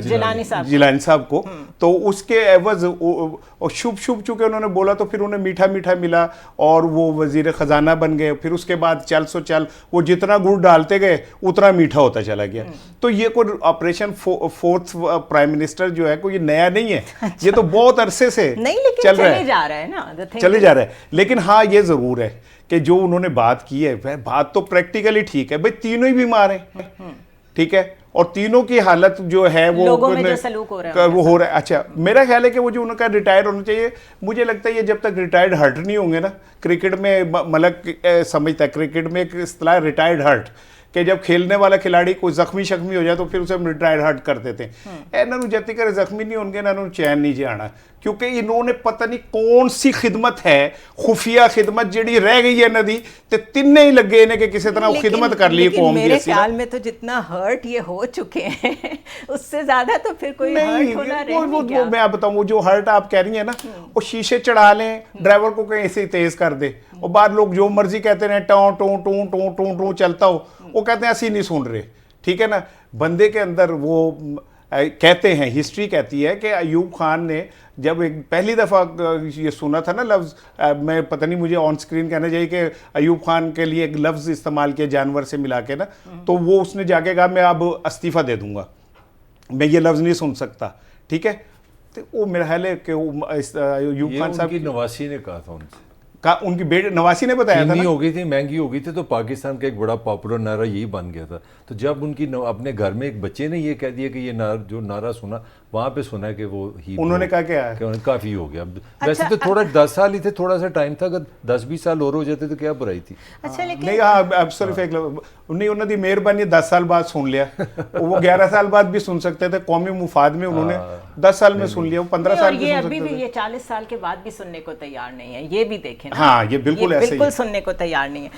जिलानी साहब को, तो उसके एवज शुभ शुभ चूंकि उन्होंने बोला तो फिर उन्हें मीठा मीठा मिला और वो वजीर खजाना बन गए। फिर उसके बाद चल सो चल वो जितना गुड़ डालते गए उतना मीठा होता चला गया। तो ये कोई ऑपरेशन फोर्थ प्राइम मिनिस्टर जो है कोई ये नया नहीं है। अच्छा। ये तो बहुत अरसे से चल रहा है, चले जा रहा है। लेकिन हाँ ये जरूर है कि जो उन्होंने बात की है वह बात तो प्रैक्टिकली ठीक है। भाई तीनों ही बीमार हैं, ठीक है, और तीनों की हालत जो है वो लोगों में जो सलूक हो रहा है वो हो रहा है। अच्छा, मेरा ख्याल है कि वो जो उनका रिटायर होना चाहिए, मुझे लगता है ये जब तक रिटायर्ड हर्ट नहीं होंगे ना, क्रिकेट में मलक समझता है क्रिकेट में एक इस्तेलाह रिटायर्ड हर्ट, कि जब खेलने वाला खिलाड़ी कोई जख्मी शख्मी हो जाए तो फिर उसे हम रिटायर्ड हर्ट कर देते हैं। इन्होंने जब तक जख्मी नहीं होंगे ना इन्होंने चैन नहीं जाना, क्योंकि इन्होंने पता नहीं कौन सी खिदमत है, खुफिया खिदमत जिहड़ी रह गई है नदी ते तिन्ने ही लगे ने कि किसी तरह खिदमत कर ली कौम की। मेरे ख्याल में तो जितना हर्ट ये हो चुके हैं उससे ज्यादा तो फिर कोई हर्ट होना नहीं। वो मैं आप बताऊं, वो जो हर्ट आप कह रही है ना, वो शीशे चढ़ा लें, ड्राइवर को कहीं ऐसे तेज कर दे और बाद लोग जो मर्जी कहते रहे टों टों टों टों टों टों चलता हो, वो कहते हैं ऐसी नहीं सुन रहे, ठीक है ना। बंदे के अंदर वो कहते हैं, हिस्ट्री कहती है कि अयूब खान ने जब एक पहली दफ़ा ये सुना था ना लफ्ज़, मैं पता नहीं मुझे ऑन स्क्रीन कहना चाहिए कि अयूब खान के लिए एक लफ्ज़ इस्तेमाल किया जानवर से मिला के ना, तो वो उसने जाके कहा मैं अब इस्तीफ़ा दे दूंगा, मैं ये लफ्ज़ नहीं सुन सकता, ठीक है। तो वो मेरा ख्याल है कि अयूब खान साहब की नवासी ने कहा था उनसे, उनकी बेटे नवासी ने बताया था ना, हो गई थी, महंगी हो गई थी, तो पाकिस्तान का एक बड़ा पॉपुलर नारा यही बन गया था। तो जब उनकी अपने घर में एक बच्चे ने ये कह दिया कि ये जो नारा सुना, वहाँ पे सुना कि वो ही उन्होंने कहा क्या है काफ़ी हो गया। वैसे तो थोड़ा 10 साल ही थे, थोड़ा सा टाइम था, अगर 10-20 साल और हो जाते तो क्या बुराई थी। अच्छा, लेकिन नहीं अब सिर्फ एक नहीं, उन्होंने मेहरबानी 10 साल बाद सुन लिया, वो 11 साल बाद भी सुन सकते थे, कौमी मुफाद में उन्होंने 10 साल में सुन लिया, वो 15 साल ये अभी भी ये 40 साल के बाद भी सुनने को तैयार नहीं है, ये भी देखें। हाँ, ये बिल्कुल ऐसे बिल्कुल सुनने को तैयार नहीं है।